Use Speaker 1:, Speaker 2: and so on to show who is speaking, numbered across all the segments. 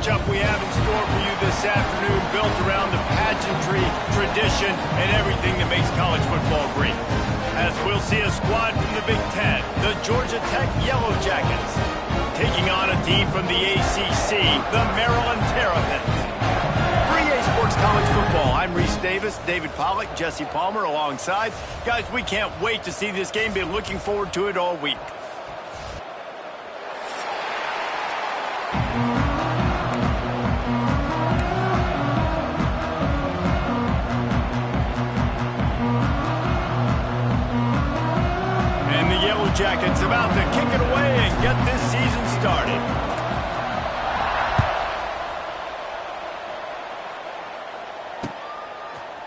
Speaker 1: matchup we have in store for you this afternoon, built around the pageantry, tradition, and everything that makes college football great. As we'll see a squad from the Big Ten, the Georgia Tech Yellow Jackets, taking on a team from the ACC, the Maryland Terrapins. For EA Sports College Football, I'm Reese Davis, David Pollack, Jesse Palmer alongside. Guys, we can't wait to see this game. Been looking forward to it all week. Jackets about to kick it away and get this season started.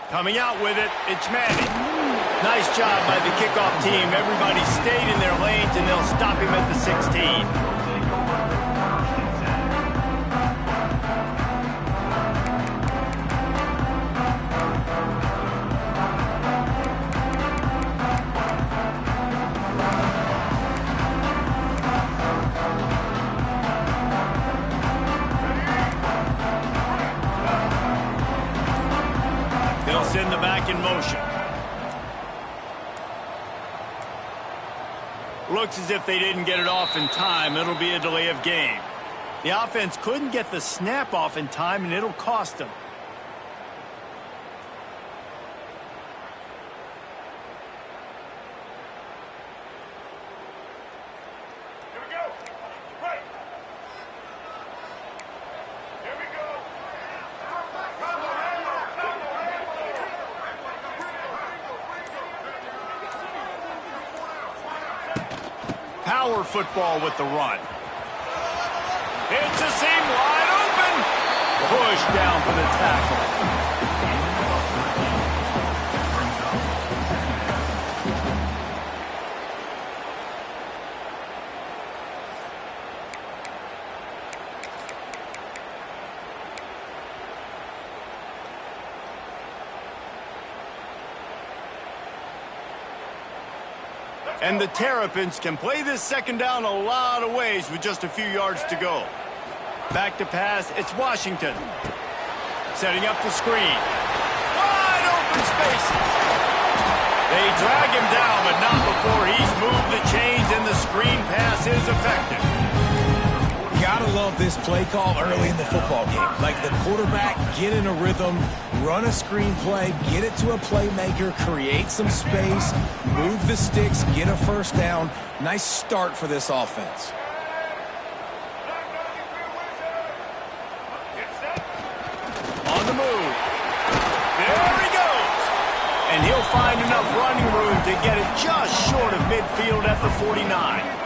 Speaker 1: Coming out with it, it's Madden. Nice job by the kickoff team. Everybody stayed in their lanes, and they'll stop him at the 16. Send the back in motion. Looks as if they didn't get it off in time. It'll be a delay of game. The offense couldn't get the snap off in time, and it'll cost them. Power football with the run. It's a seam wide open. Push down for the tackle. And the Terrapins can play this second down a lot of ways with just a few yards to go. Back to pass, it's Washington. Setting up the screen. Wide open spaces. They drag him down, but not before he's moved the chains, and the screen pass is effective.
Speaker 2: Gotta love this play call early in the football game. Like the quarterback, get in a rhythm, run a screen play, get it to a playmaker, create some space, move the sticks, get a first down. Nice start for this offense.
Speaker 1: On the move. There he goes. And he'll find enough running room to get it just short of midfield at the 49.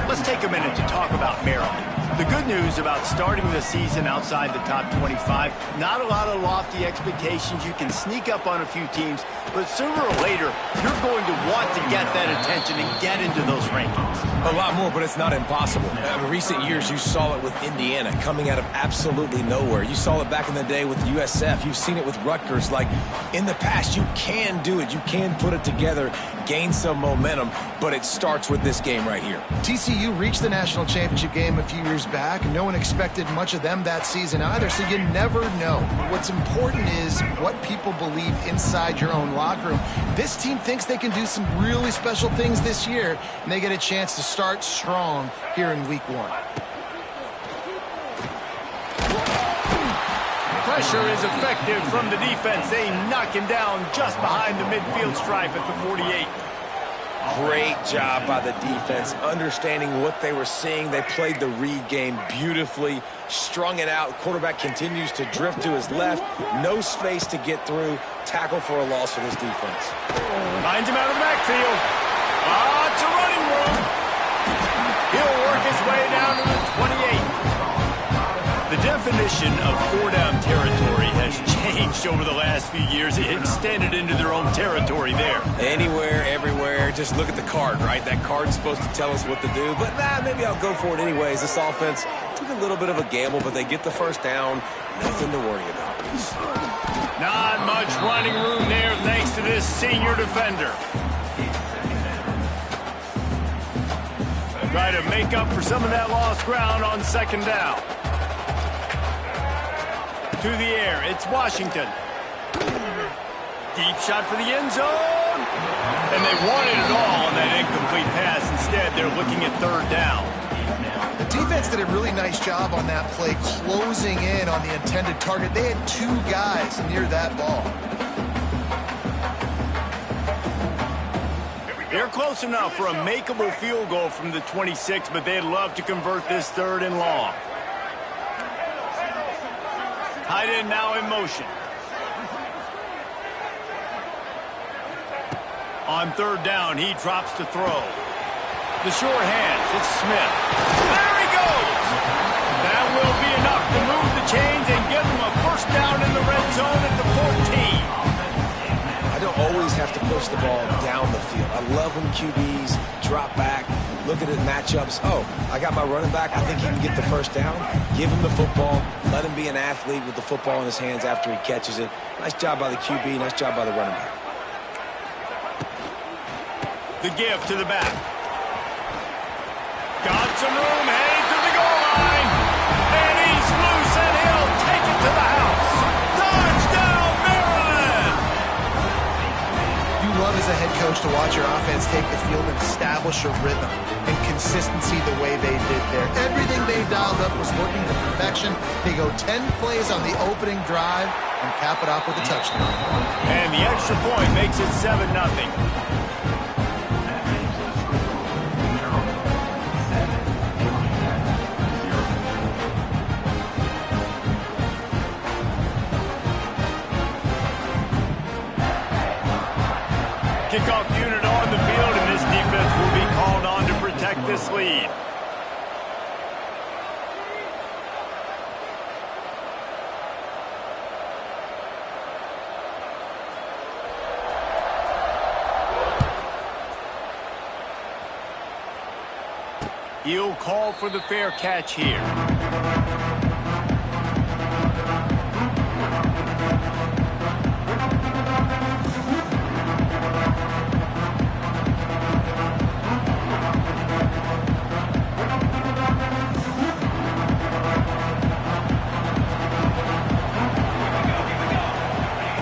Speaker 1: Let's take a minute to talk about Maryland. The good news about starting the season outside the top 25, not a lot of lofty expectations. You can sneak up on a few teams, but sooner or later, you're going to want to get that attention and get into those rankings.
Speaker 2: A lot more, but it's not impossible. In recent years, you saw it with Indiana coming out of absolutely nowhere. You saw it back in the day with USF. You've seen it with Rutgers. Like, in the past, you can do it. You can put it together, gain some momentum, but it starts with this game right here.
Speaker 3: TCU reached the national championship game a few years back. No one expected much of them that season either, so you never know. What's important is what people believe inside your own locker room. This team thinks they can do some really special things this year, and they get a chance to start strong here in week 1.
Speaker 1: Pressure is effective from the defense. They knock him down just behind the midfield stripe at the 48.
Speaker 2: Great job by the defense, understanding what they were seeing. They played the read game beautifully, strung it out. Quarterback continues to drift to his left. No space to get through. Tackle for a loss for this defense.
Speaker 1: Finds him out of the backfield. It's a running room. He'll work his way down to the 28. The definition of 4-down territory has changed over the last few years. It extended into their own territory there.
Speaker 2: Anywhere, everywhere. Just look at the card, right? That card's supposed to tell us what to do. But maybe I'll go for it anyways. This offense took a little bit of a gamble, but they get the first down. Nothing to worry about.
Speaker 1: Not much running room there thanks to this senior defender. Try to make up for some of that lost ground on second down. through the air. It's Washington. Deep shot for the end zone. And they wanted it all on that incomplete pass. Instead, they're looking at third down.
Speaker 3: The defense did a really nice job on that play, closing in on the intended target. They had two guys near that ball.
Speaker 1: They're close enough for a makeable field goal from the 26, but they'd love to convert this third and long. Tight end now in motion. On third down, he drops to throw. The short hands, it's Smith. There he goes! That will be enough to move the chains and give them a first down in the red zone at the 14.
Speaker 2: I don't always have to push the ball down the field. I love when QBs drop back, look at the matchups. Oh, I got my running back. I think he can get the first down. Give him the football. Let him be an athlete with the football in his hands after he catches it. Nice job by the QB. Nice job by the running back.
Speaker 1: The give to the back. Got some room, heading to the goal line. And he's loose, and he'll take it to the house. Touchdown, Maryland!
Speaker 3: You love as a head coach to watch your offense take the field and establish a rhythm and consistency the way they did there. Everything they dialed up was working to perfection. They go 10 plays on the opening drive and cap it off with a touchdown.
Speaker 1: And the extra point makes it 7-0. Kickoff unit on the field, and this defense will be called on to protect this lead. He'll call for the fair catch here.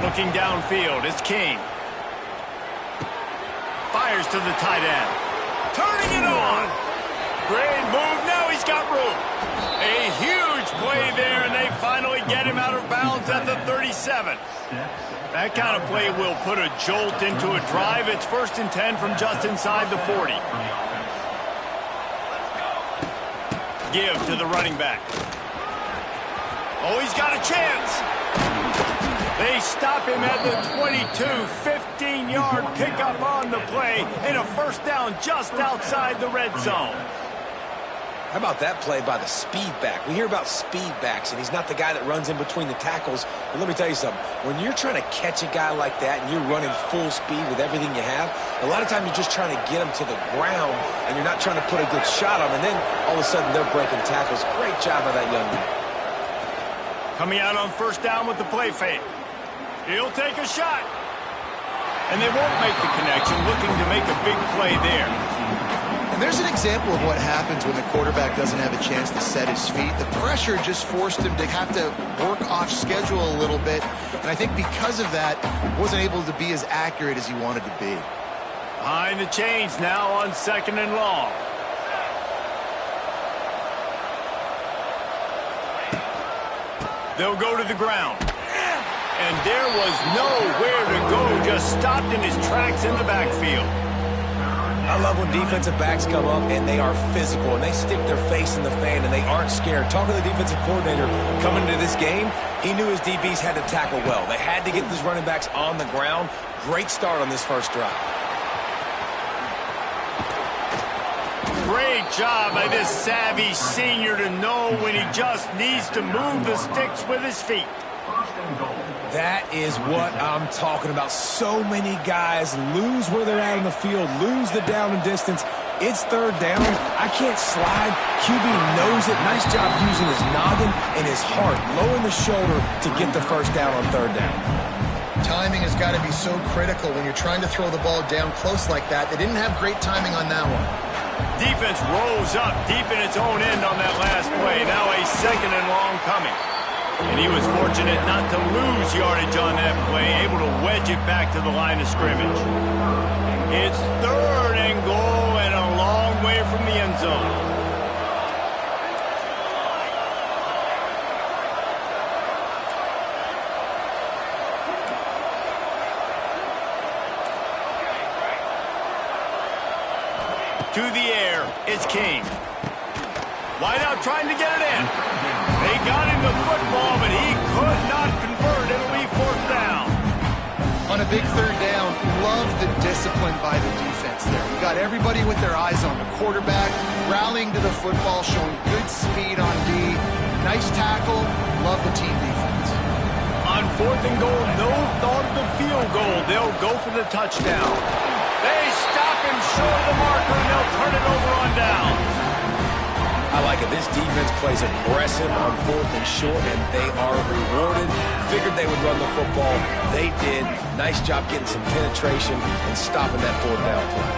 Speaker 1: Looking downfield, it's King. Fires to the tight end. Turning it on. Great move. Now he's got room. A huge play there, and they finally get him out of bounds at the 37. That kind of play will put a jolt into a drive. It's 1st and 10 from just inside the 40. Give to the running back. Oh, he's got a chance. They stop him at the 22, 15-yard pickup on the play, and a first down just outside the red zone.
Speaker 2: How about that play by the speed back? We hear about speed backs, and he's not the guy that runs in between the tackles. But let me tell you something. When you're trying to catch a guy like that and you're running full speed with everything you have, a lot of times you're just trying to get him to the ground, and you're not trying to put a good shot on him, and then all of a sudden they're breaking tackles. Great job by that young man.
Speaker 1: Coming out on first down with the play fake. He'll take a shot. And they won't make the connection, looking to make a big play there.
Speaker 3: And there's an example of what happens when the quarterback doesn't have a chance to set his feet. The pressure just forced him to have to work off schedule a little bit. And I think because of that, wasn't able to be as accurate as he wanted to be.
Speaker 1: Behind the chains now on 2nd and long. They'll go to the ground. And there was nowhere to go, just stopped in his tracks in the backfield.
Speaker 2: I love when defensive backs come up and they are physical and they stick their face in the fan and they aren't scared. Talking to the defensive coordinator coming into this game, he knew his DBs had to tackle well. They had to get these running backs on the ground. Great start on this first drive.
Speaker 1: Great job by this savvy senior to know when he just needs to move the sticks with his feet.
Speaker 2: That is what I'm talking about. So many guys lose where they're at in the field, lose the down and distance. It's third down. I can't slide. QB knows it. Nice job using his noggin and his heart, lowering the shoulder to get the first down on third down.
Speaker 3: Timing has got to be so critical when you're trying to throw the ball down close like that. They didn't have great timing on that one.
Speaker 1: Defense rolls up deep in its own end on that last play. Now a 2nd and long coming. And he was fortunate not to lose yardage on that play, able to wedge it back to the line of scrimmage. It's 3rd and goal and a long way from the end zone. To the air, it's King. Wide out trying to get it in. They got him the football, but he could not convert. It'll be 4th down.
Speaker 3: On a big 3rd down, love the discipline by the defense there. You got everybody with their eyes on the quarterback, rallying to the football, showing good speed on D. Nice tackle. Love the team defense.
Speaker 1: On 4th and goal, no thought of the field goal. They'll go for the touchdown. They stop him short of the marker, and they'll turn it over on downs.
Speaker 2: I like it. This defense plays aggressive on 4th and short, and they are rewarded. Figured they would run the football. They did. Nice job getting some penetration and stopping that 4th down play.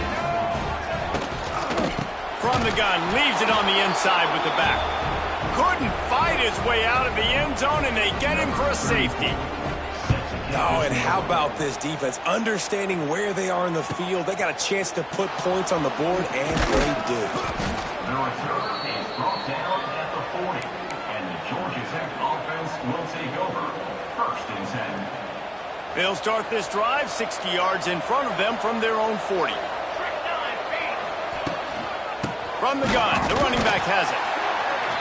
Speaker 1: From the gun, leaves it on the inside with the back. Couldn't fight his way out of the end zone, and they get him for a safety.
Speaker 2: Oh, and how about this defense? Understanding where they are in the field. They got a chance to put points on the board, and they do.
Speaker 4: The return is brought down at the 40, and the Georgia Tech offense will take over. 1st and 10.
Speaker 1: They'll start this drive 60 yards in front of them from their own 40. From the gun, the running back has it.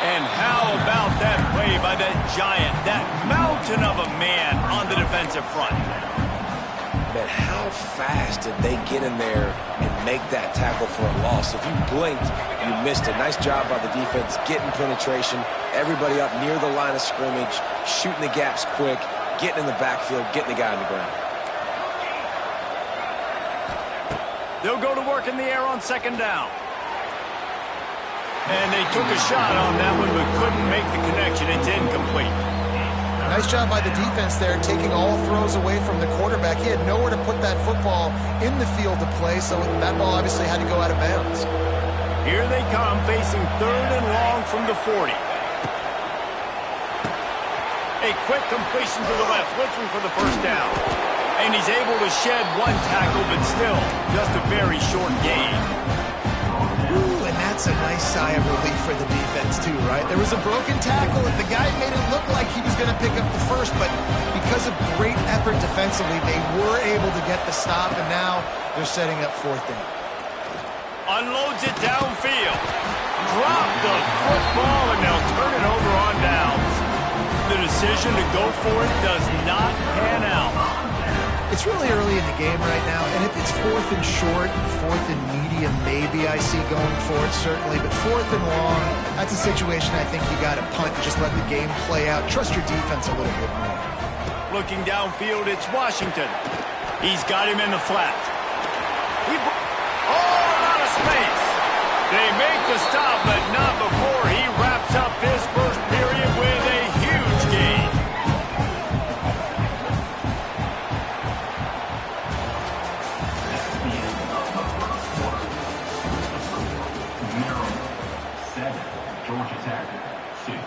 Speaker 1: And how about that play by that giant, that mountain of a man on the defensive front?
Speaker 2: Man, how fast did they get in there and make that tackle for a loss? If you blinked, you missed it. Nice job by the defense, getting penetration, everybody up near the line of scrimmage, shooting the gaps quick, getting in the backfield, getting the guy on the ground.
Speaker 1: They'll go to work in the air on 2nd down. And they took a shot on that one, but couldn't make the connection. It's incomplete.
Speaker 3: Nice job by the defense there, taking all throws away from the quarterback. He had nowhere to put that football in the field to play, so that ball obviously had to go out of bounds.
Speaker 1: Here they come, facing 3rd and long from the 40. A quick completion to the left, looking for the 1st down. And he's able to shed one tackle, but still just a very short gain.
Speaker 3: Ooh, and that's a nice sigh of relief for the defense too, right? There was a broken tackle, and the guy made it look like he was going to pick up the 1st, but because of great effort defensively, they were able to get the stop, and now they're setting up 4th down.
Speaker 1: Unloads it downfield. Drop the football, and they'll turn it over on downs. The decision to go for it does not pan out.
Speaker 3: It's really early in the game right now, and if it's 4th and short, 4th and medium, maybe I see going for it, certainly, but 4th and long, that's a situation I think you got to punt and just let the game play out. Trust your defense a little bit more.
Speaker 1: Looking downfield, it's Washington. He's got him in the flat. Out of space. They make the stop, but not before he wraps up his first period with a huge gain.
Speaker 4: Maryland 7, Georgia Tech 6.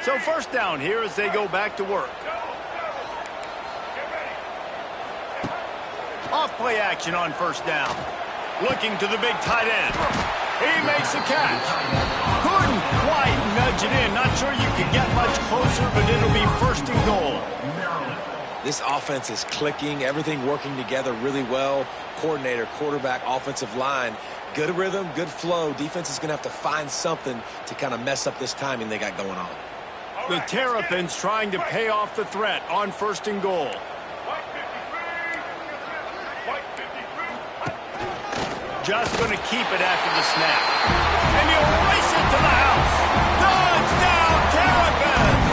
Speaker 1: So 1st down here as they go back to work. Off play action on 1st down. Looking to the big tight end. He makes the catch. Couldn't quite nudge it in. Not sure you could get much closer, but it'll be 1st and goal.
Speaker 2: This offense is clicking, everything working together really well. Coordinator, quarterback, offensive line. Good rhythm, good flow. Defense is going to have to find something to kind of mess up this timing they got going on.
Speaker 1: The Terrapins trying to pay off the threat on 1st and goal. Just going to keep it after the snap. And he'll race it to the house. Touchdown, Terrapins!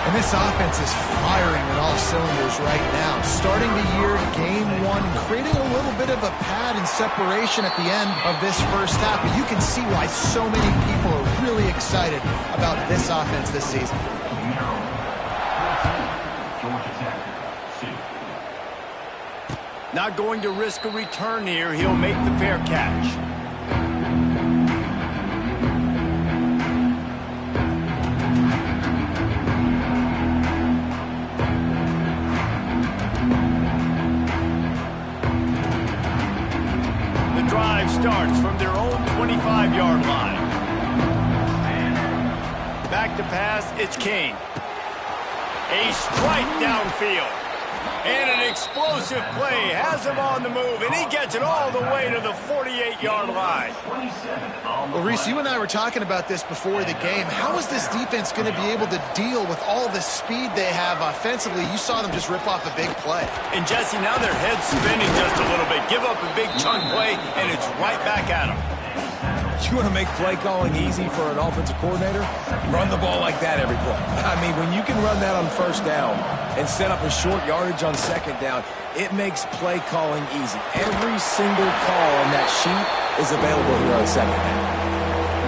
Speaker 3: And this offense is firing at all cylinders right now. Starting the year, game 1, and creating a little bit of a pad and separation at the end of this 1st half. But you can see why so many people are really excited about this offense this season.
Speaker 4: Georgia Tech
Speaker 1: Not going to risk a return here. He'll make the fair catch. The drive starts from their own 25-yard line. Back to pass, it's King. A strike downfield. And an explosive play has him on the move, and he gets it all the way to the 48-yard line.
Speaker 3: Well, Reese, you and I were talking about this before the game. How is this defense going to be able to deal with all the speed they have offensively? You saw them just rip off a big play.
Speaker 1: And, Jesse, now their head's spinning just a little bit. Give up a big chunk play, and it's right back at them.
Speaker 2: You want to make play calling easy for an offensive coordinator? Run the ball like that every play. I mean, when you can run that on first down and set up a short yardage on second down, it makes play calling easy. Every single call on that sheet is available here on second down.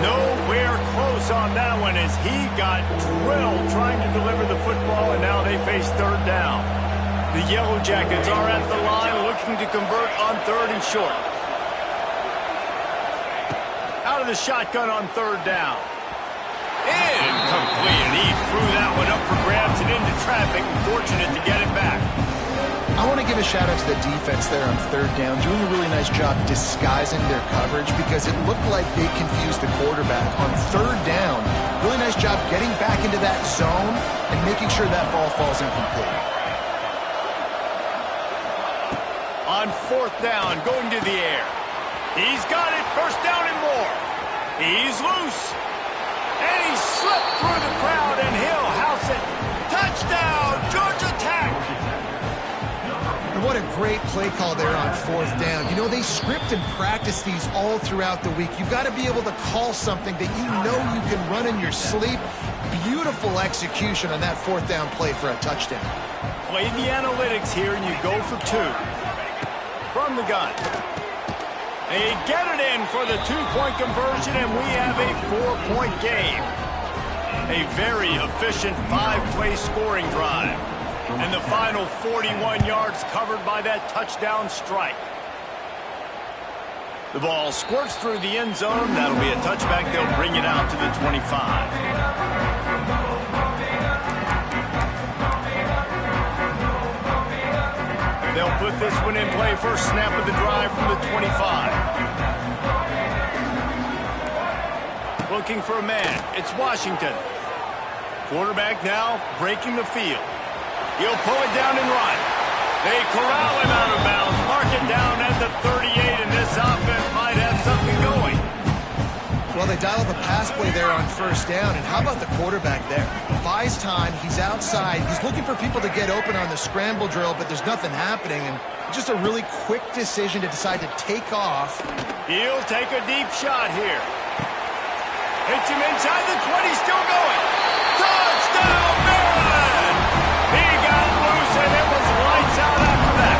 Speaker 1: Nowhere close on that one as he got drilled trying to deliver the football, and now they face third down. The Yellow Jackets are at the line looking to convert on third and short. Out of the shotgun on third down. Incomplete. And he threw that one up for grabs and into traffic. Fortunate to get it back.
Speaker 3: I want to give a shout-out to the defense there on third down, doing a really nice job disguising their coverage because it looked like they confused the quarterback on third down. Really nice job getting back into that zone and making sure that ball falls incomplete.
Speaker 1: On fourth down, going to the air. He's got it. First down and more. He's loose. And he slipped through the crowd, and he'll house it. Touchdown, Georgia Tech.
Speaker 3: And what a great play call there on fourth down. You know, they script and practice these all throughout the week. You've got to be able to call something that you know you can run in your sleep. Beautiful execution on that fourth down play for a touchdown.
Speaker 1: Play the analytics here, and you go for two. From the gun. They get it in for the two-point conversion, and we have a four-point game. A very efficient five-play scoring drive. And the final 41 yards covered by that touchdown strike. The ball squirts through the end zone. That'll be a touchback. They'll bring it out to the 25. They'll put this one in play. First snap of the drive from the 25. Looking for a man. It's Washington. Quarterback now breaking the field. He'll pull it down and run. They corral him out of bounds. Mark it down at the 38, and this offense might have something going.
Speaker 3: Well, they dialed the pass play there on first down, and how about the quarterback there? Buys time, he's outside, he's looking for people to get open on the scramble drill, but there's nothing happening, and just a really quick decision to decide to take off.
Speaker 1: He'll take a deep shot here. Hits him inside the 20, still going. Touchdown, Maryland! He got loose, and it was lights out after that.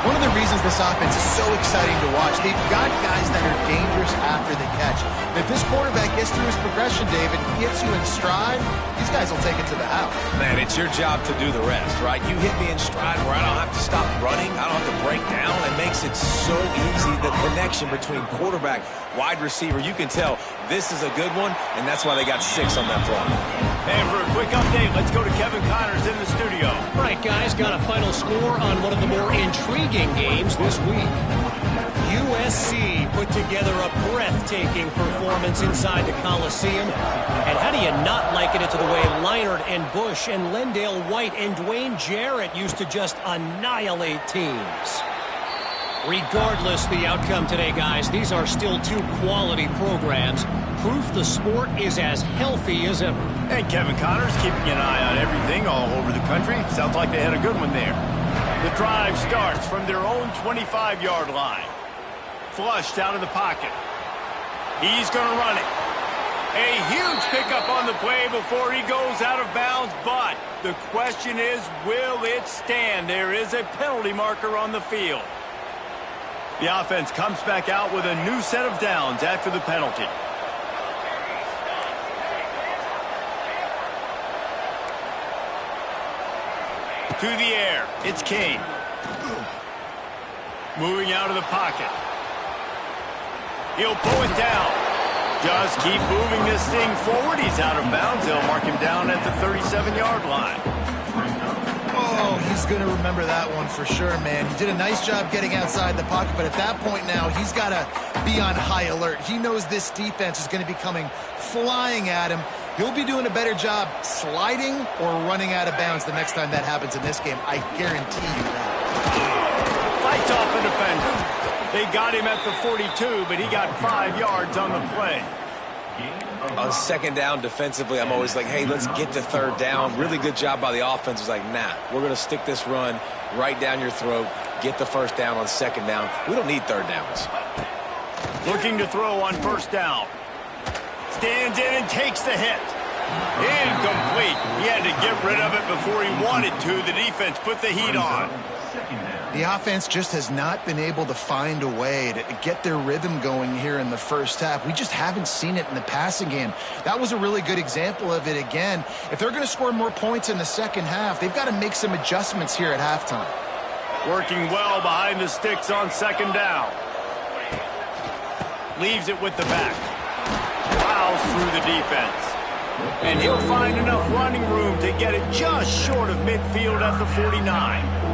Speaker 3: One of the reasons this offense is so exciting to watch, they've got guys that are dangerous after the catch. And if this quarterback gets through his progression, David, gets you in stride, these guys will take it to the house.
Speaker 2: Man, it's your job to do the rest, right? You hit me in stride where I don't have to stop running. I don't have to break down. It makes it so easy, the connection between quarterback, wide receiver. You can tell this is a good one, and that's why they got 6 on that play.
Speaker 1: And for a quick update, let's go to Kevin Connors in the studio.
Speaker 5: All right, guys, got a final score on one of the more intriguing games this week. USC put together a breathtaking performance inside the Coliseum. And how do you not liken it to the way Leinart and Bush and Lendale White and Dwayne Jarrett used to just annihilate teams? Regardless the outcome today, guys, these are still two quality programs. Proof the sport is as healthy as ever.
Speaker 1: And Kevin Connors keeping an eye on everything all over the country. Sounds like they had a good one there. The drive starts from their own 25-yard line. Flushed out of the pocket. He's going to run it. A huge pickup on the play before he goes out of bounds, but the question is, will it stand? There is a penalty marker on the field. The offense comes back out with a new set of downs after the penalty. To the air, it's King. Moving out of the pocket. He'll pull it down. Just keep moving this thing forward. He's out of bounds. They'll mark him down at the 37-yard line.
Speaker 3: Oh, he's going to remember that one for sure, man. He did a nice job getting outside the pocket, but at that point now, he's got to be on high alert. He knows this defense is going to be coming flying at him. He'll be doing a better job sliding or running out of bounds the next time that happens in this game. I guarantee you that.
Speaker 1: Fights off a defender. They got him at the 42, but he got 5 yards on the play.
Speaker 2: On second down defensively, I'm always like, hey, let's get to third down. Really good job by the offense. It's like, nah, we're going to stick this run right down your throat, get the first down on second down. We don't need third downs.
Speaker 1: Looking to throw on first down. Stands in and takes the hit. Incomplete. He had to get rid of it before he wanted to. The defense put the heat on.
Speaker 3: The offense just has not been able to find a way to get their rhythm going here in the first half. We just haven't seen it in the passing game. That was a really good example of it again. If they're going to score more points in the second half, they've got to make some adjustments here at halftime.
Speaker 1: Working well behind the sticks on second down. Leaves it with the back. Plows through the defense. And he'll find enough running room to get it just short of midfield at the 49.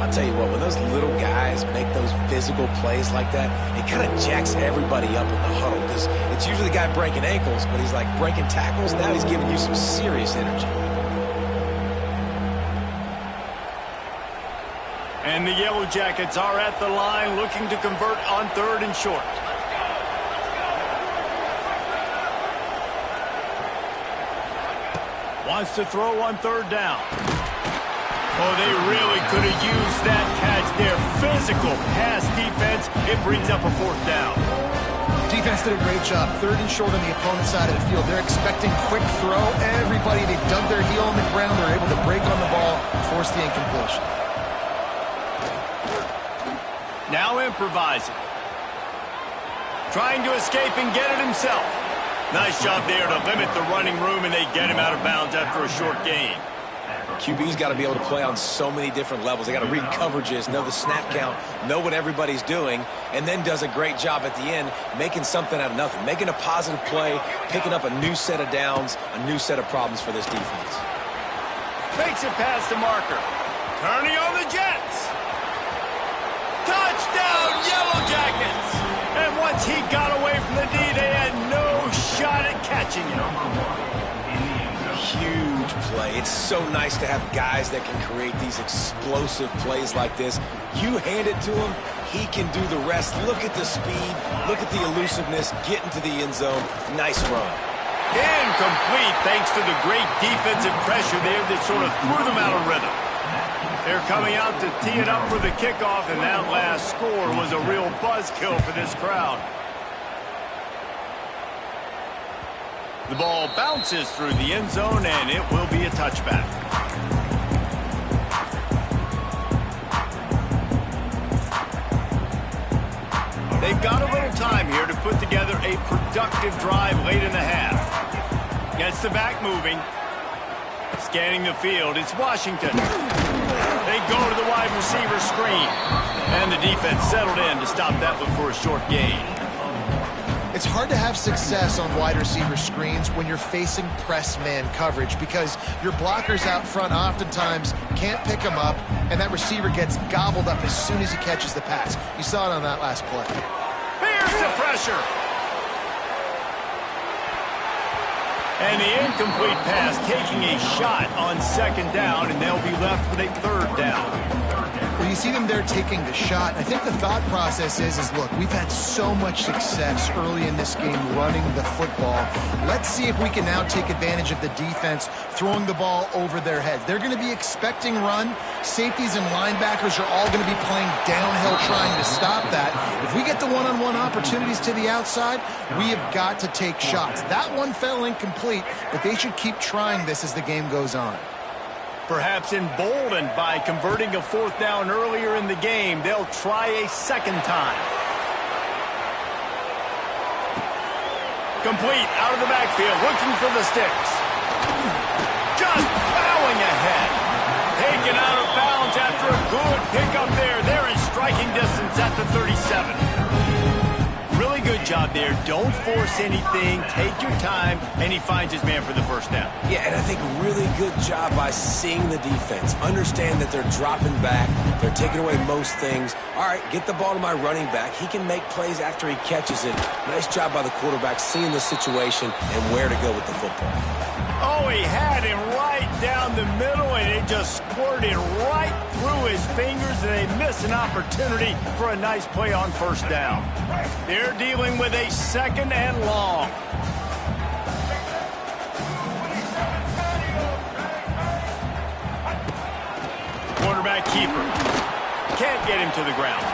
Speaker 2: I'll tell you what, when those little guys make those physical plays like that, it kind of jacks everybody up in the huddle because it's usually the guy breaking ankles, but he's like breaking tackles. Now he's giving you some serious energy.
Speaker 1: And the Yellow Jackets are at the line looking to convert on third and short. Wants to throw on third down. Oh, they really could have used that catch there. Physical pass defense. It brings up a fourth down.
Speaker 3: Defense did a great job. Third and short on the opponent's side of the field. They're expecting quick throw. Everybody, they dug their heel on the ground. They're able to break on the ball, force the incompletion.
Speaker 1: Now improvising. Trying to escape and get it himself. Nice job there to limit the running room, and they get him out of bounds after a short gain.
Speaker 2: QB's got to be able to play on so many different levels. They got to read coverages, know the snap count, know what everybody's doing, and then does a great job at the end making something out of nothing, making a positive play, picking up a new set of downs, a new set of problems for this defense.
Speaker 1: Fakes it past the marker. Turning on the Jets. Touchdown, Yellow Jackets! And once he got away from the D, they had no shot at catching him.
Speaker 2: Huge play. It's so nice to have guys that can create these explosive plays like this. You hand it to him, he can do the rest. Look at the speed, look at the elusiveness, get into the end zone. Nice run.
Speaker 1: Incomplete thanks to the great defensive pressure there that sort of threw them out of rhythm. They're coming out to tee it up for the kickoff, and that last score was a real buzzkill for this crowd. The ball bounces through the end zone, and it will be a touchback. They've got a little time here to put together a productive drive late in the half. Gets the back moving. Scanning the field, it's Washington. They go to the wide receiver screen. And the defense settled in to stop that one for a short gain.
Speaker 3: It's hard to have success on wide receiver screens when you're facing press man coverage because your blockers out front oftentimes can't pick them up, and that receiver gets gobbled up as soon as he catches the pass. You saw it on that last play.
Speaker 1: Here's the pressure. And the incomplete pass taking a shot on second down, and they'll be left with a third down.
Speaker 3: Well, you see them there taking the shot. I think the thought process is look, we've had so much success early in this game running the football. Let's see if we can now take advantage of the defense throwing the ball over their heads. They're going to be expecting run. Safeties and linebackers are all going to be playing downhill trying to stop that. If we get the one-on-one opportunities to the outside, we have got to take shots. That one fell incomplete, but they should keep trying this as the game goes on.
Speaker 1: Perhaps emboldened by converting a fourth down earlier in the game, they'll try a second time. Complete out of the backfield, looking for the sticks. Just plowing ahead. Taken out of bounds after a good the 37. Really good job there. Don't force anything. Take your time, and he finds his man for the first down.
Speaker 2: Yeah, and I think really good job by seeing the defense. Understand that they're dropping back. They're taking away most things. All right, get the ball to my running back. He can make plays after he catches it. Nice job by the quarterback seeing the situation and where to go with the football.
Speaker 1: Oh, he had him right down the middle, and it just squirted right through his fingers, and they miss an opportunity for a nice play on first down. They're dealing with a 2nd and long. Quarterback keeper. Can't get him to the ground.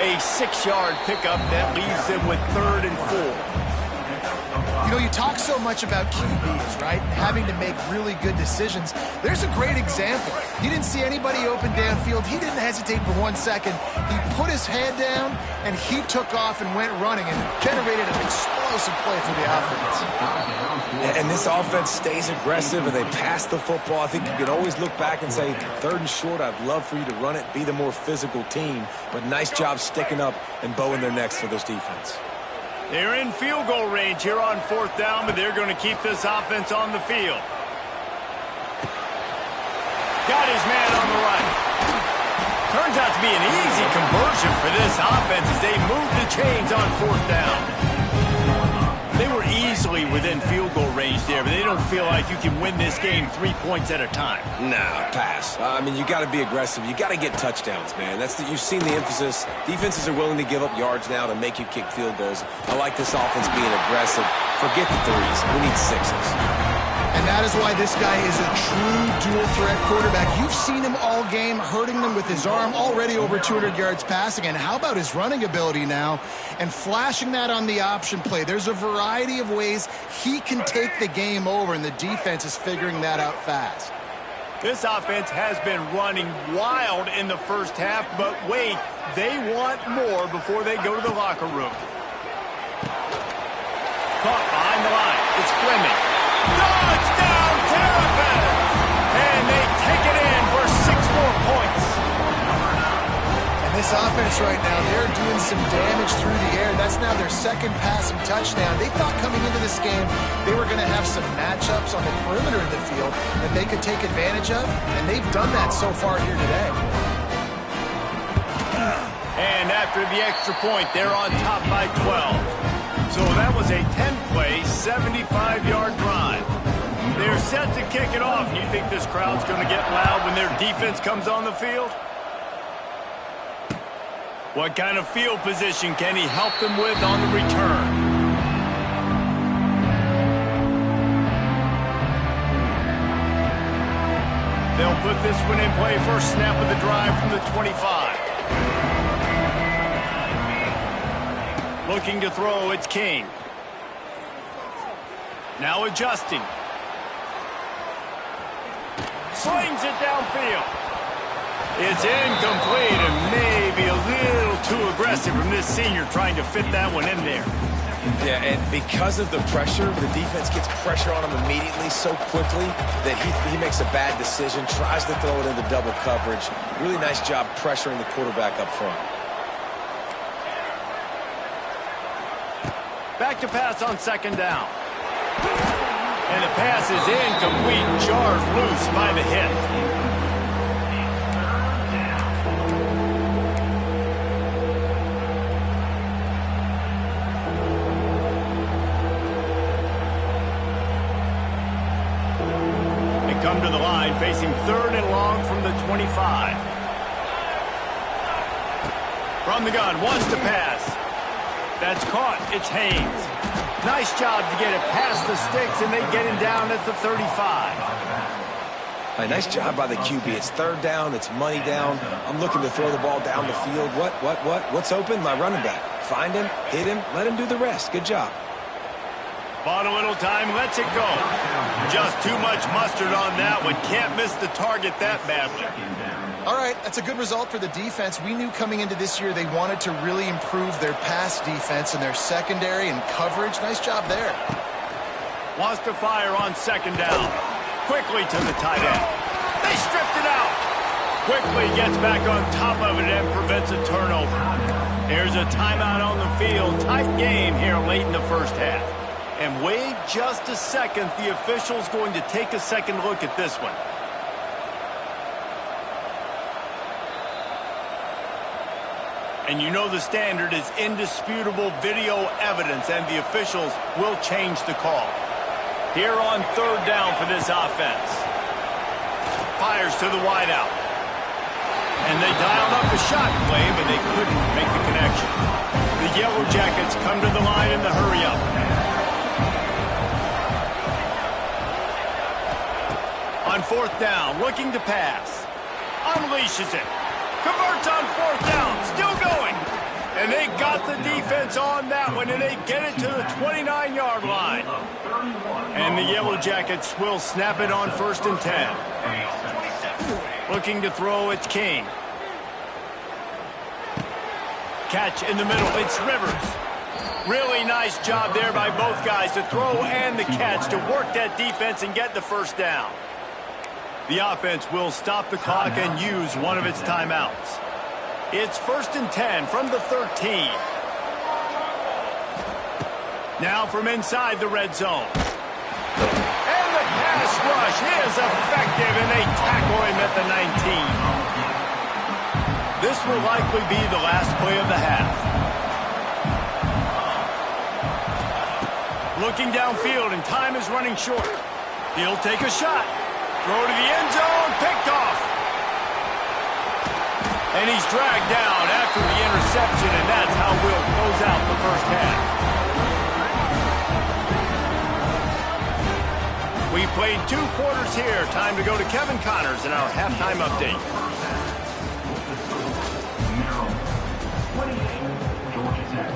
Speaker 1: A 6-yard pickup that leaves them with 3rd and 4.
Speaker 3: You know, you talk so much about QBs, right? Having to make really good decisions. There's a great example. He didn't see anybody open downfield. He didn't hesitate for 1 second. He put his head down, and he took off and went running and generated an explosive play for the offense.
Speaker 2: And this offense stays aggressive, and they pass the football. I think you can always look back and say, 3rd and short, I'd love for you to run it, be the more physical team. But nice job sticking up and bowing their necks for this defense.
Speaker 1: They're in field goal range here on 4th down, but they're going to keep this offense on the field. Got his man on the right. Turns out to be an easy conversion for this offense as they move the chains on 4th down. They were easily within field goal range there, but they don't feel like you can win this game 3 points at a time.
Speaker 2: Nah, pass. I mean, you got to be aggressive. You got to get touchdowns, man. You've seen the emphasis. Defenses are willing to give up yards now to make you kick field goals. I like this offense being aggressive. Forget the 3s. We need 6s.
Speaker 3: And that is why this guy is a true dual-threat quarterback. You've seen him all game, hurting them with his arm, already over 200 yards passing. And how about his running ability now and flashing that on the option play? There's a variety of ways he can take the game over, and the defense is figuring that out fast.
Speaker 1: This offense has been running wild in the first half, but wait, they want more before they go to the locker room. Caught behind the line. It's Fleming. Touchdown, Terrapins! And they take it in for 6 more points.
Speaker 3: And this offense right now, they're doing some damage through the air. That's now their 2nd passing touchdown. They thought coming into this game they were going to have some matchups on the perimeter of the field that they could take advantage of, and they've done that so far here today.
Speaker 1: And after the extra point, they're on top by 12. So that was a 10-play, 75-yard drive. They're set to kick it off. You think this crowd's going to get loud when their defense comes on the field? What kind of field position can he help them with on the return? They'll put this one in play first snap of the drive from the 25. Looking to throw, it's King. Now adjusting. Slings it downfield. It's incomplete and maybe a little too aggressive from this senior trying to fit that one in there.
Speaker 2: Yeah, and because of the pressure, the defense gets pressure on him immediately so quickly that he makes a bad decision, tries to throw it into double coverage. Really nice job pressuring the quarterback up front.
Speaker 1: Back to pass on 2nd down. And the pass is incomplete, jarred loose by the hit. They come to the line facing 3rd and long from the 25. From the gun, wants to pass. That's caught. It's Haynes. Nice job to get it past the sticks, and they get him down at the 35.
Speaker 2: A nice job by the QB. It's 3rd down. It's money down. I'm looking to throw the ball down the field. What's open? My running back. Find him, hit him, let him do the rest. Good job.
Speaker 1: Bought a little time, lets it go. Just too much mustard on that one. Can't miss the target that badly.
Speaker 3: All right, that's a good result for the defense. We knew coming into this year they wanted to really improve their pass defense and their secondary and coverage. Nice job there.
Speaker 1: Wants to fire on 2nd down. Quickly to the tight end. They stripped it out. Quickly gets back on top of it and prevents a turnover. There's a timeout on the field. Tight game here late in the first half. And wait just a second. The official's going to take a second look at this one. And you know the standard is indisputable video evidence, and the officials will change the call. Here on third down for this offense. Fires to the wideout. And they dialed up a shot play, but they couldn't make the connection. The Yellow Jackets come to the line in the hurry-up. On fourth down, looking to pass. Unleashes it. Converts on fourth down. Still going. And they got the defense on that one, and they get it to the 29-yard line. And the Yellow Jackets will snap it on 1st and 10. Looking to throw, it's King. Catch in the middle, it's Rivers. Really nice job there by both guys to throw and the catch to work that defense and get the first down. The offense will stop the clock and use one of its timeouts. It's 1st and 10 from the 13. Now from inside the red zone. And the pass rush is effective, and they tackle him at the 19. This will likely be the last play of the half. Looking downfield, and time is running short. He'll take a shot. Throw to the end zone, picked off. And he's dragged down after the interception, and that's how we'll close out the first half. We played 2 quarters here. Time to go to Kevin Connors in our halftime update.
Speaker 4: Maryland, 28, Georgia Tech,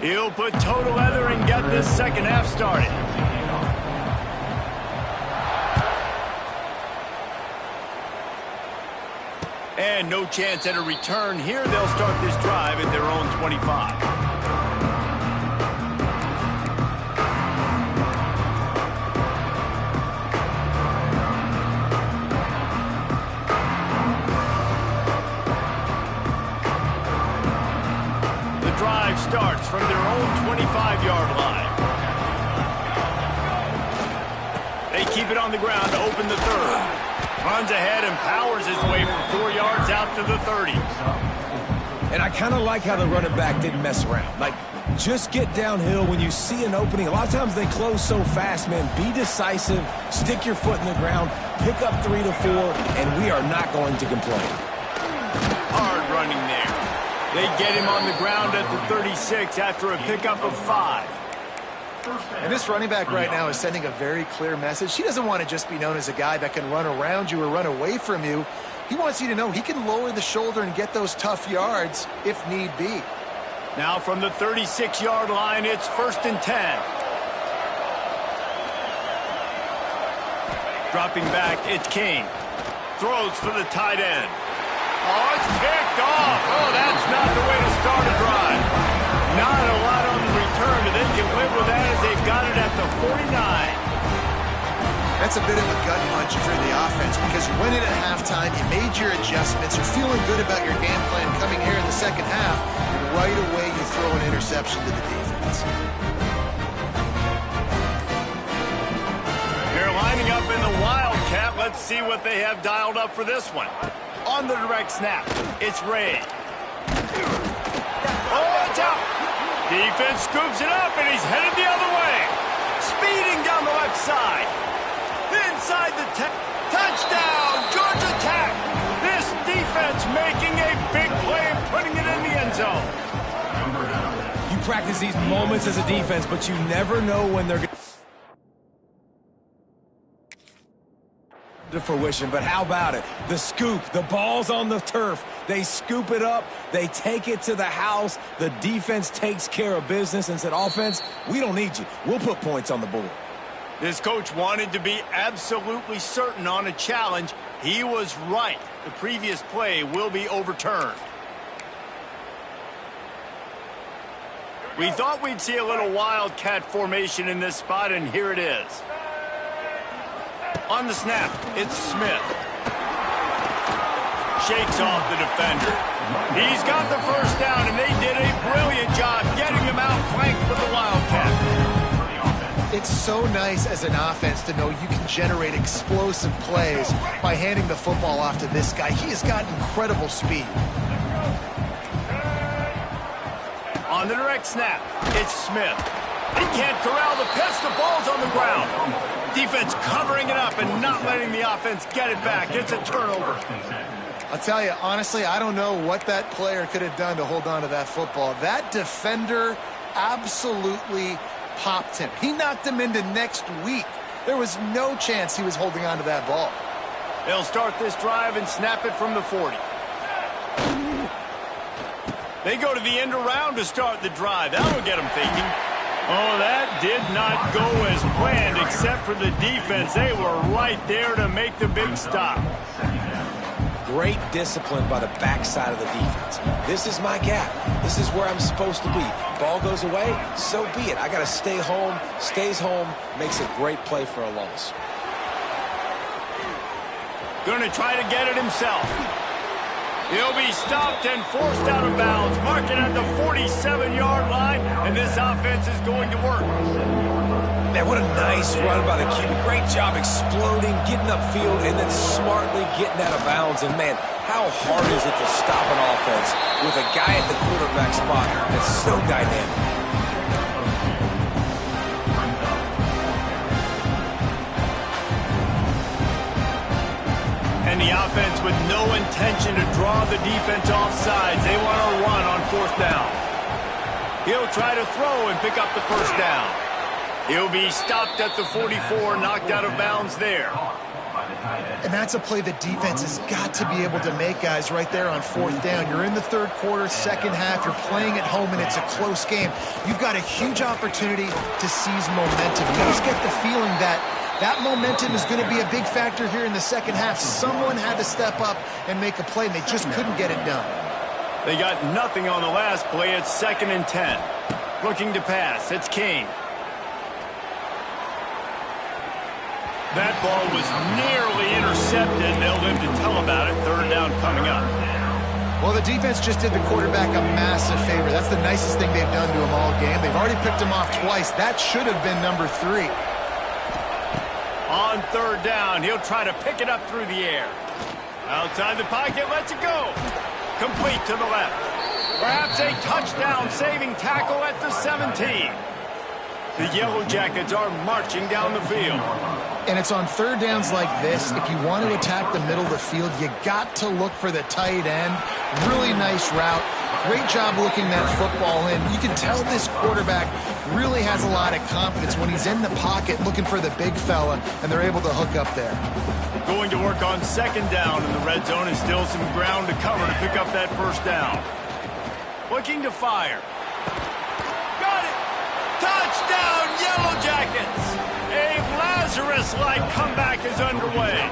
Speaker 4: 16.
Speaker 1: He'll put toe to leather and get this second half started. And no chance at a return here. They'll start this drive at their own 25. The drive starts from their own 25-yard line. They keep it on the ground to open the third. Runs ahead and powers his way for 4 yards out to the 30.
Speaker 2: And I kind of like how the running back didn't mess around. Like, just get downhill when you see an opening. A lot of times they close so fast, man. Be decisive, stick your foot in the ground, pick up 3 to 4, and we are not going to complain.
Speaker 1: Hard running there. They get him on the ground at the 36 after a pickup of 5.
Speaker 3: And this running back right now is sending a very clear message. He doesn't want to just be known as a guy that can run around you or run away from you. He wants you to know he can lower the shoulder and get those tough yards if need be.
Speaker 1: Now from the 36-yard line, it's 1st and 10. Dropping back, it's King. Throws for the tight end. Oh, it's picked off. Oh, that's not the way to start a drive. Not a lot on the return, but they can live with that as they've got it at the 49.
Speaker 3: That's a bit of a gut punch for the offense because you went in at halftime, you made your adjustments, you're feeling good about your game plan coming here in the second half, and right away you throw an interception to the defense.
Speaker 1: They're lining up in the Wildcat. Let's see what they have dialed up for this one. On the direct snap, it's Ray. Oh, it's out. Defense scoops it up, and he's headed the other way. Speeding down the left side. Inside the touchdown, Georgia Tech. This defense making a big play and putting it in the end zone.
Speaker 2: You practice these moments as a defense, but you never know when they're going to fruition. But how about it? The scoop, the ball's on the turf. They scoop it up. They take it to the house. The defense takes care of business and said, offense, we don't need you. We'll put points on the board.
Speaker 1: This coach wanted to be absolutely certain on a challenge. He was right. The previous play will be overturned. We thought we'd see a little wildcat formation in this spot, and here it is. On the snap, it's Smith. Shakes off the defender. He's got the first down, and they did a brilliant job getting him out flanked with the wildcat.
Speaker 3: It's so nice as an offense to know you can generate explosive plays by handing the football off to this guy. He has got incredible speed.
Speaker 1: On the direct snap, it's Smith. He can't corral the pitch. The ball's on the ground. Defense covering it up and not letting the offense get it back. It's a turnover.
Speaker 3: I'll tell you, honestly, I don't know what that player could have done to hold on to that football. That defender absolutely popped him. He knocked him into next week. There was no chance he was holding on to that ball.
Speaker 1: They'll start this drive and snap it from the 40. They go to the end around to start the drive. That'll get them thinking. Oh, that did not go as planned except for the defense. They were right there to make the big stop.
Speaker 2: Great discipline by the backside of the defense. This is my gap. This is where I'm supposed to be. Ball goes away, so be it. I got to stay home. Stays home, makes a great play for a loss.
Speaker 1: Going to try to get it himself. He'll be stopped and forced out of bounds, marking at the 47-yard line, and this offense is going to work.
Speaker 2: Man, what a nice run by the QB. Great job exploding, getting upfield, and then smartly getting out of bounds. And, man, how hard is it to stop an offense with a guy at the quarterback spot that's so dynamic?
Speaker 1: And the offense with no intention to draw the defense off sides. They want to run on fourth down. He'll try to throw and pick up the first down. He'll be stopped at the 44, knocked out of bounds there.
Speaker 3: And that's a play the defense has got to be able to make, guys, right there on fourth down. You're in the third quarter, second half. You're playing at home, and it's a close game. You've got a huge opportunity to seize momentum. You just get the feeling that that momentum is going to be a big factor here in the second half. Someone had to step up and make a play, and they just couldn't get it done.
Speaker 1: They got nothing on the last play. It's 2nd and 10. Looking to pass. It's King. That ball was nearly intercepted. They'll live to tell about it. Third down coming up.
Speaker 3: Well, the defense just did the quarterback a massive favor. That's the nicest thing they've done to him all game. They've already picked him off twice. That should have been number 3.
Speaker 1: On third down, he'll try to pick it up through the air. Outside the pocket, lets it go. Complete to the left. Perhaps a touchdown-saving tackle at the 17. The Yellow Jackets are marching down the field.
Speaker 3: And it's on third downs like this. If you want to attack the middle of the field, you got to look for the tight end. Really nice route. Great job looking that football in. You can tell this quarterback really has a lot of confidence when he's in the pocket looking for the big fella, and they're able to hook up there.
Speaker 1: Going to work on second down in the red zone, and still some ground to cover to pick up that first down. Looking to fire. Got it! Touchdown, Yellow Jackets! A Lazarus-like comeback is underway.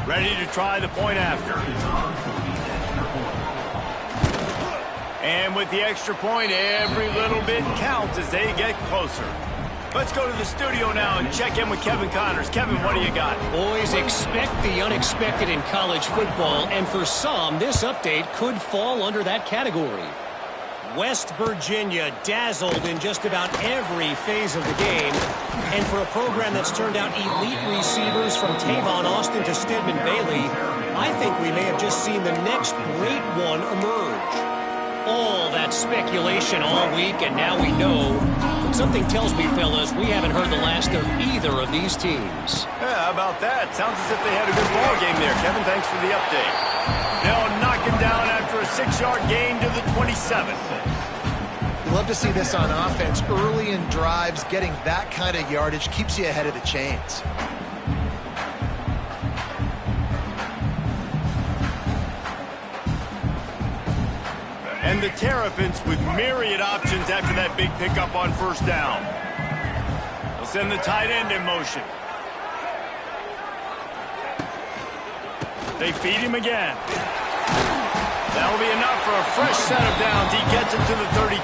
Speaker 1: Ready to try the point after. And with the extra point, every little bit counts as they get closer. Let's go to the studio now and check in with Kevin Connors. Kevin, what do you got?
Speaker 5: Boys, expect the unexpected in college football, and for some, this update could fall under that category. West Virginia dazzled in just about every phase of the game, and for a program that's turned out elite receivers from Tavon Austin to Stedman Bailey, I think we may have just seen the next great one emerge. All that speculation all week, and now we know. But something tells me, fellas, we haven't heard the last of either of these teams.
Speaker 1: Yeah, how about that? Sounds as if they had a good ball game there. Kevin, thanks for the update. They'll knock him down after a 6-yard gain to the 27.
Speaker 3: You love to see this on offense. Early in drives, getting that kind of yardage keeps you ahead of the chains.
Speaker 1: And the Terrapins with myriad options after that big pickup on first down. They'll send the tight end in motion. They feed him again. That'll be enough for a fresh set of downs. He gets it to the 32.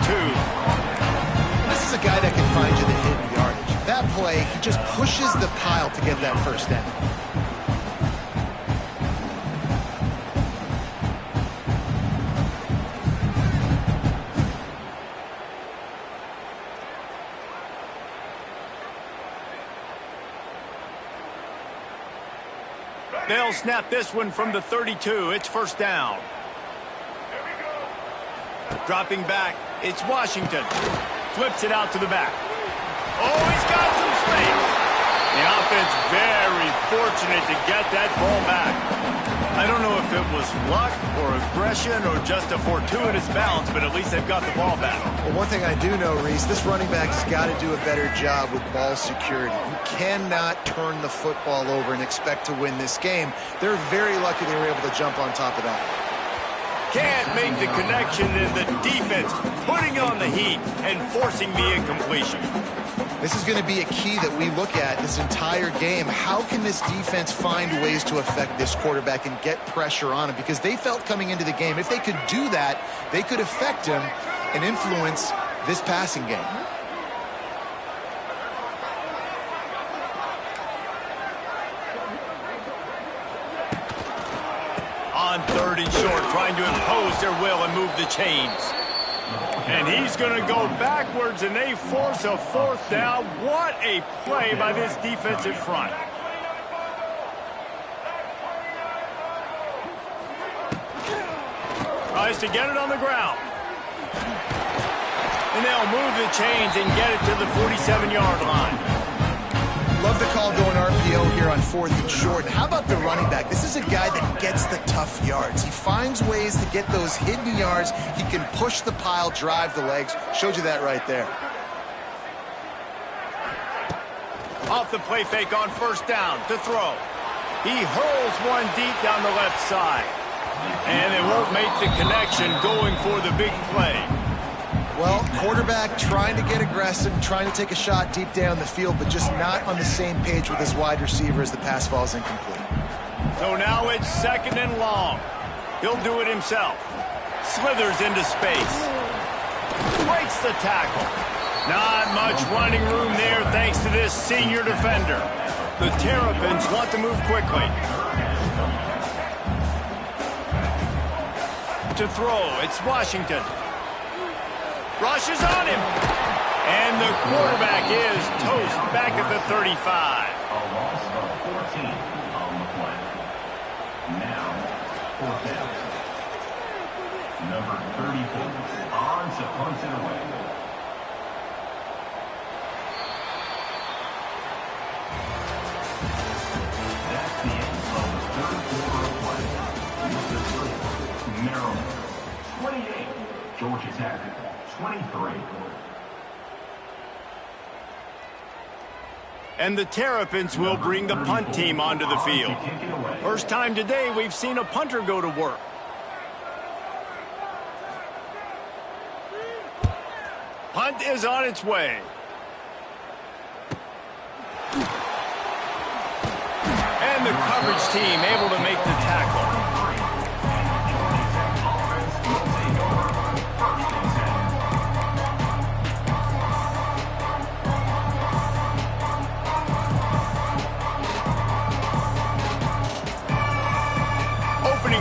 Speaker 3: This is a guy that can find you the hidden yardage. That play, he just pushes the pile to get that first down.
Speaker 1: They'll snap this one from the 32. It's first down. Dropping back, it's Washington. Flips it out to the back. Oh, he's got some space. The offense very fortunate to get that ball back. I don't know if it was luck or aggression or just a fortuitous bounce, but at least they've got the ball back.
Speaker 3: Well, one thing I do know, Reese, this running back has got to do a better job with ball security. You cannot turn the football over and expect to win this game. They're very lucky they were able to jump on top of that.
Speaker 1: Can't make the connection, and the defense putting on the heat and forcing the incompletion.
Speaker 3: This is going to be a key that we look at this entire game. How can this defense find ways to affect this quarterback and get pressure on him? Because they felt coming into the game, if they could do that, they could affect him and influence this passing game.
Speaker 1: On 3rd and short, trying to impose their will and move the chains. And he's going to go backwards, and they force a 4th down. What a play by this defensive front. Tries to get it on the ground. And they'll move the chains and get it to the 47-yard line.
Speaker 3: Love the call going RPO here on 4th and short. And how about the running back? This is a guy that gets the tough yards. He finds ways to get those hidden yards. He can push the pile, drive the legs. Showed you that right there.
Speaker 1: Off the play fake on 1st down to throw. He hurls one deep down the left side. And they won't make the connection going for the big play.
Speaker 3: Well, quarterback trying to get aggressive, trying to take a shot deep down the field, but just not on the same page with his wide receiver as the pass falls incomplete.
Speaker 1: So now it's 2nd and long. He'll do it himself. Slithers into space. Breaks the tackle. Not much running room there thanks to this senior defender. The Terrapins want to move quickly. To throw, it's Washington. Rushes on him. And the quarterback is toast back at the 35.
Speaker 4: A loss of 14 on the play. Now, 4th down. Number 34 on to punt it away. That's the end of the 3rd quarter of play. Mississippi, Maryland, 28. Georgia Tech, 23.
Speaker 1: And the Terrapins will bring the punt team onto the field. First time today we've seen a punter go to work. Punt is on its way. And the coverage team able to make the tackle.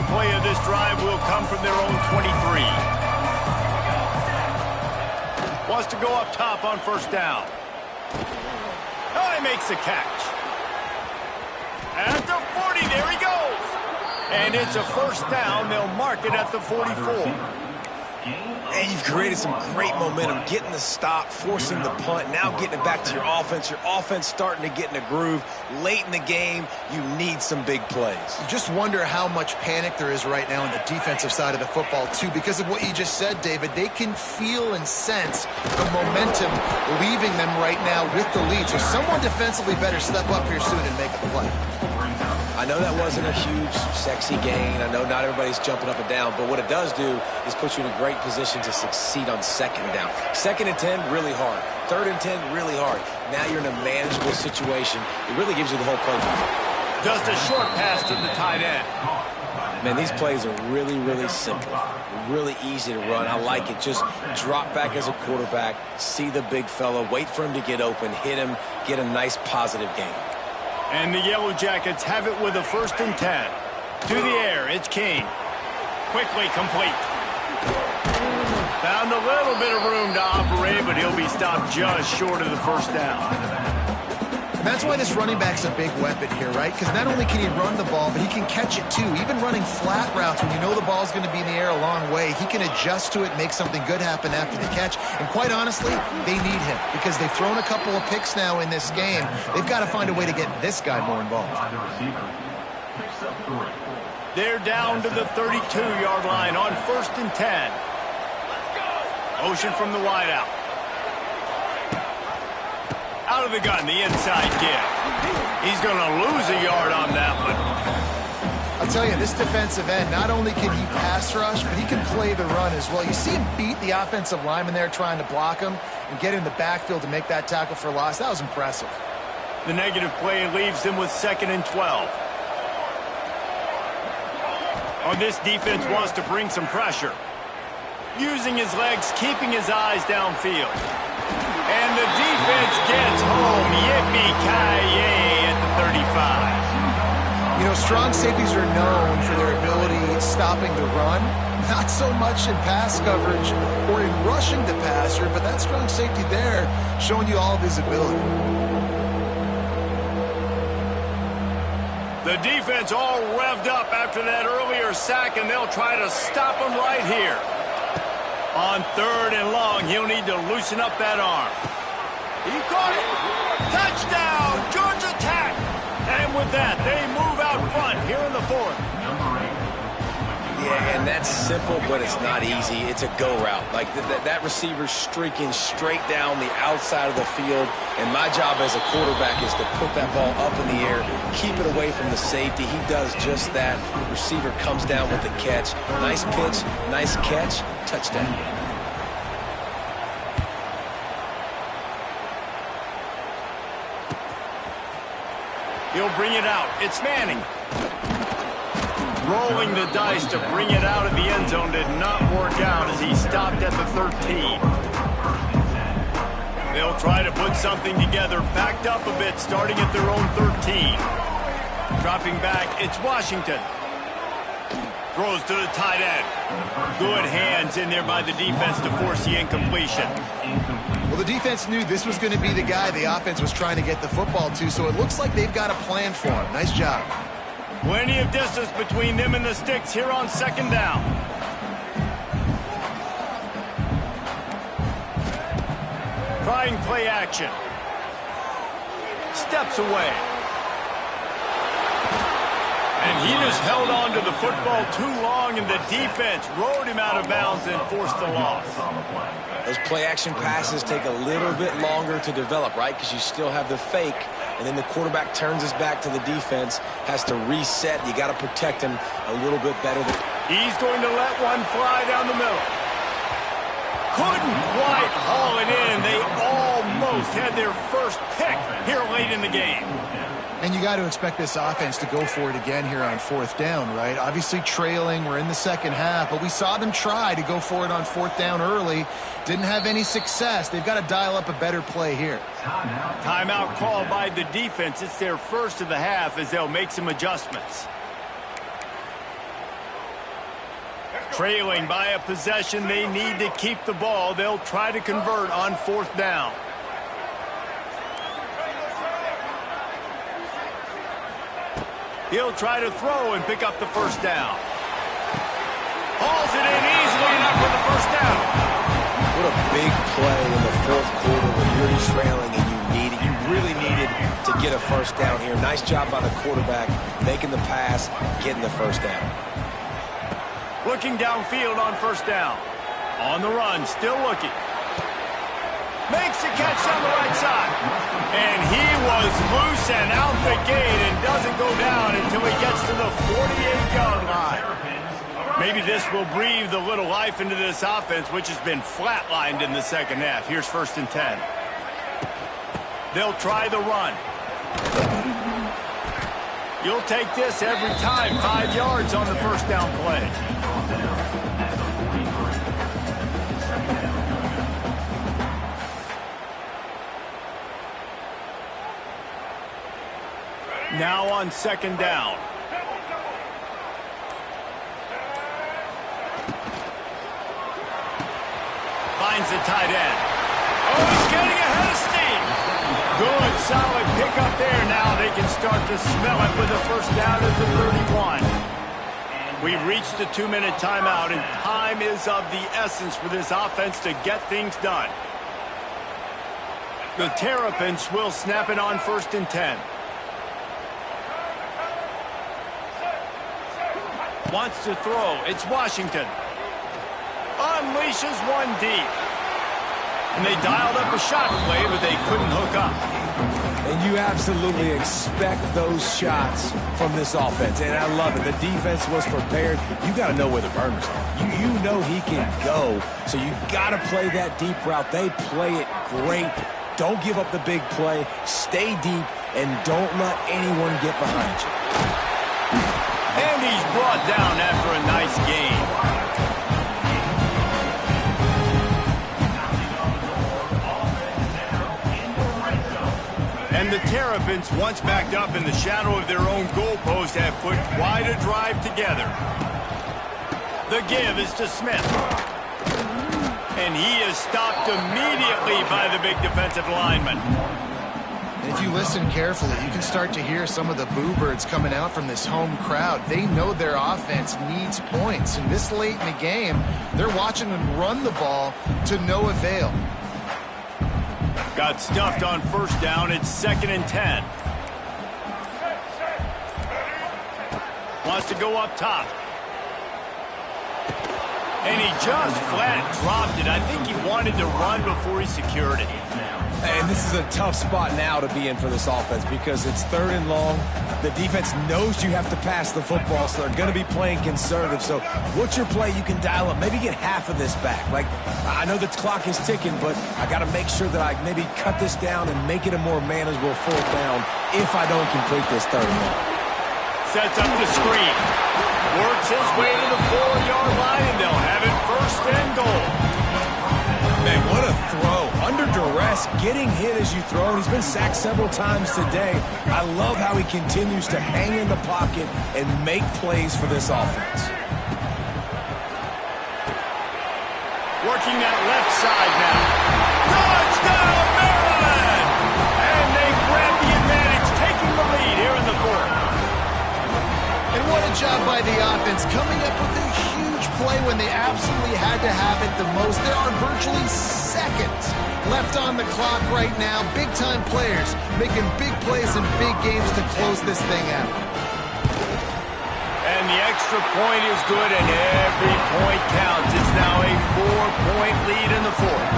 Speaker 1: Play of this drive will come from their own 23. Wants to go up top on 1st down. Oh, he makes the catch. At the 40, there he goes. And it's a 1st down. They'll mark it at the 44.
Speaker 2: And you've created some great momentum, getting the stop, forcing the punt, now getting it back to your offense. Your offense starting to get in a groove. Late in the game, you need some big plays.
Speaker 3: You just wonder how much panic there is right now on the defensive side of the football, too, because of what you just said, David. They can feel and sense the momentum leaving them right now with the lead. So someone defensively better step up here soon and make a play.
Speaker 2: I know that wasn't a huge, sexy gain. I know not everybody's jumping up and down, but what it does do is put you in a great position to succeed on 2nd down. 2nd and 10, really hard. 3rd and 10, really hard. Now you're in a manageable situation. It really gives you the whole playbook.
Speaker 1: Just a short pass to the tight end.
Speaker 2: Man, these plays are really, really simple. Really easy to run. I like it. Just drop back as a quarterback, see the big fella, wait for him to get open, hit him, get a nice positive gain.
Speaker 1: And the Yellow Jackets have it with a 1st and 10. To the air, it's King. Quickly complete. Found a little bit of room to operate, but he'll be stopped just short of the 1st down.
Speaker 3: And that's why this running back's a big weapon here, right? Because not only can he run the ball, but he can catch it too. Even running flat routes when you know the ball's going to be in the air a long way, he can adjust to it, make something good happen after the catch. And quite honestly, they need him because they've thrown a couple of picks now in this game. They've got to find a way to get this guy more involved.
Speaker 1: They're down to the 32-yard line on 1st and 10. Motion from the wideout. Out of the gun, the inside give. He's going to lose a yard on that one.
Speaker 3: I'll tell you, this defensive end, not only can he pass rush, but he can play the run as well. You see him beat the offensive lineman there trying to block him and get in the backfield to make that tackle for loss. That was impressive.
Speaker 1: The negative play leaves him with 2nd and 12. On this defense wants to bring some pressure. Using his legs, keeping his eyes downfield. And the defense gets home. Yippee-ki-yay at the 35.
Speaker 3: You know, strong safeties are known for their ability stopping the run. Not so much in pass coverage or in rushing the passer, but that strong safety there showing you all of his ability.
Speaker 1: The defense all revved up after that earlier sack, and they'll try to stop him right here. On 3rd and long, he'll need to loosen up that arm. He caught it. Touchdown, Georgia Tech. And with that, they move out front here in the 4th.
Speaker 2: Yeah, and that's simple, but it's not easy. It's a go route. Like that receiver's streaking straight down the outside of the field, and my job as a quarterback is to put that ball up in the air, keep it away from the safety. He does just that. Receiver comes down with the catch. Nice pitch, nice catch, touchdown.
Speaker 1: He'll bring it out. It's Manning. Rolling the dice to bring it out of the end zone did not work out as he stopped at the 13. They'll try to put something together, backed up a bit, starting at their own 13. Dropping back, it's Washington. Throws to the tight end. Good hands in there by the defense to force the incompletion.
Speaker 3: Well, the defense knew this was going to be the guy the offense was trying to get the football to, so it looks like they've got a plan for him. Nice job.
Speaker 1: Plenty of distance between them and the sticks here on 2nd down. Trying play action. Steps away. And he just held on to the football too long, and the defense rode him out of bounds and forced the loss.
Speaker 2: Those play-action passes take a little bit longer to develop, right? Because you still have the fake, and then the quarterback turns his back to the defense, has to reset. You got to protect him a little bit better.
Speaker 1: He's going to let one fly down the middle. Couldn't quite haul it in. They almost had their first pick here late in the game.
Speaker 3: And you got to expect this offense to go for it again here on 4th down, right? Obviously trailing, we're in the 2nd half, but we saw them try to go for it on 4th down early. Didn't have any success. They've got to dial up a better play here.
Speaker 1: Timeout called by the defense. It's their first of the half as they'll make some adjustments. Trailing by a possession, they need to keep the ball. They'll try to convert on 4th down. He'll try to throw and pick up the 1st down. Hauls it in easily enough for the 1st down.
Speaker 2: What a big play in the 4th quarter when you're trailing and you really needed to get a 1st down here. Nice job by the quarterback, making the pass, getting the 1st down.
Speaker 1: Looking downfield on 1st down. On the run, still looking. Makes the catch on the right side. And he was loose and out the gate and doesn't go down until he gets to the 48-yard line. Maybe this will breathe a little life into this offense, which has been flatlined in the 2nd half. Here's 1st and 10. They'll try the run. You'll take this every time. 5 yards on the first down play. Now on second down. Finds the tight end. Oh, he's getting ahead of steam. Good, solid pickup there. Now they can start to smell it with a first down at the 31. We've reached the 2-minute timeout, and time is of the essence for this offense to get things done. The Terrapins will snap it on 1st and 10. Wants to throw. It's Washington. Unleashes one deep. And they dialed up a shot play, but they couldn't hook up.
Speaker 2: And you absolutely expect those shots from this offense. And I love it. The defense was prepared. You got to know where the burners are. You know he can go. So you got to play that deep route. They play it great. Don't give up the big play. Stay deep, and don't let anyone get behind you.
Speaker 1: And he's brought down after a nice game. And the Terrapins, once backed up in the shadow of their own goalpost, have put quite a drive together. The give is to Smith. And he is stopped immediately by the big defensive lineman.
Speaker 3: And if you listen carefully, you can start to hear some of the boo birds coming out from this home crowd. They know their offense needs points. And this late in the game, they're watching them run the ball to no avail.
Speaker 1: Got stuffed on first down. It's 2nd and 10. Wants to go up top. And he just flat dropped it. I think he wanted to run before he secured it.
Speaker 2: And this is a tough spot now to be in for this offense because it's 3rd and long. The defense knows you have to pass the football, so they're going to be playing conservative. So what's your play you can dial up? Maybe get half of this back. Like, I know the clock is ticking, but I got to make sure that I maybe cut this down and make it a more manageable 4th down if I don't complete this 3rd and long.
Speaker 1: Sets up the screen. Works his way to the 4-yard line, and they'll have it 1st and goal.
Speaker 2: Man, what a throw. Under duress, getting hit as you throw, and he's been sacked several times today. I love how he continues to hang in the pocket and make plays for this offense.
Speaker 1: Working that left side now. Touchdown, Maryland! And they grab the advantage, taking the lead here in the 4th.
Speaker 3: And what a job by the offense, coming up with a huge play when they absolutely had to have it the most. There are virtually seconds left on the clock right now. Big-time players making big plays in big games to close this thing out.
Speaker 1: And the extra point is good, and every point counts. It's now a 4-point lead in the 4th.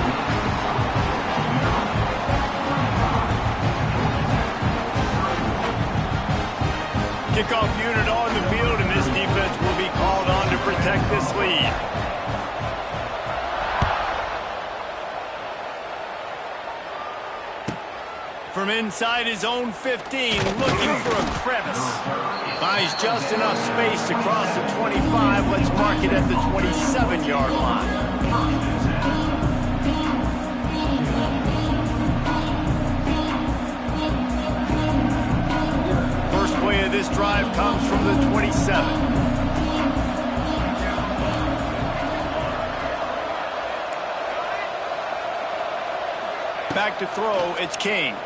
Speaker 1: Kickoff unit on the field, and this defense will be called on to protect this lead. From inside his own 15, looking for a crevice. Finds just enough space to cross the 25. Let's mark it at the 27-yard line. Play of this drive comes from the 27. Back to throw, it's King.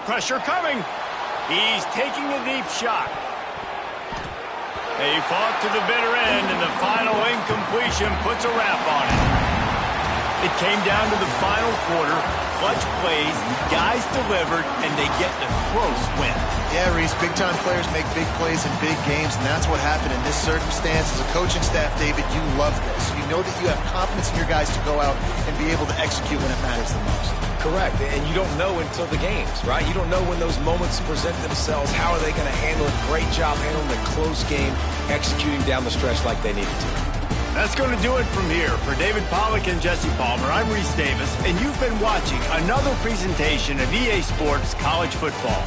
Speaker 1: Pressure coming. He's taking a deep shot. They fought to the bitter end, and the final incompletion puts a wrap on it. It came down to the final quarter. Clutch plays, guys delivered, and they get the close win.
Speaker 3: Yeah, Reese, big-time players make big plays in big games, and that's what happened in this circumstance. As a coaching staff, David, you love this. You know that you have confidence in your guys to go out and be able to execute when it matters the most.
Speaker 2: Correct, and you don't know until the games, right? You don't know when those moments present themselves. How are they going to handle it? Great job handling the close game, executing down the stretch like they needed to.
Speaker 1: That's going to do it from here. For David Pollack and Jesse Palmer, I'm Reese Davis, and you've been watching another presentation of EA Sports College Football.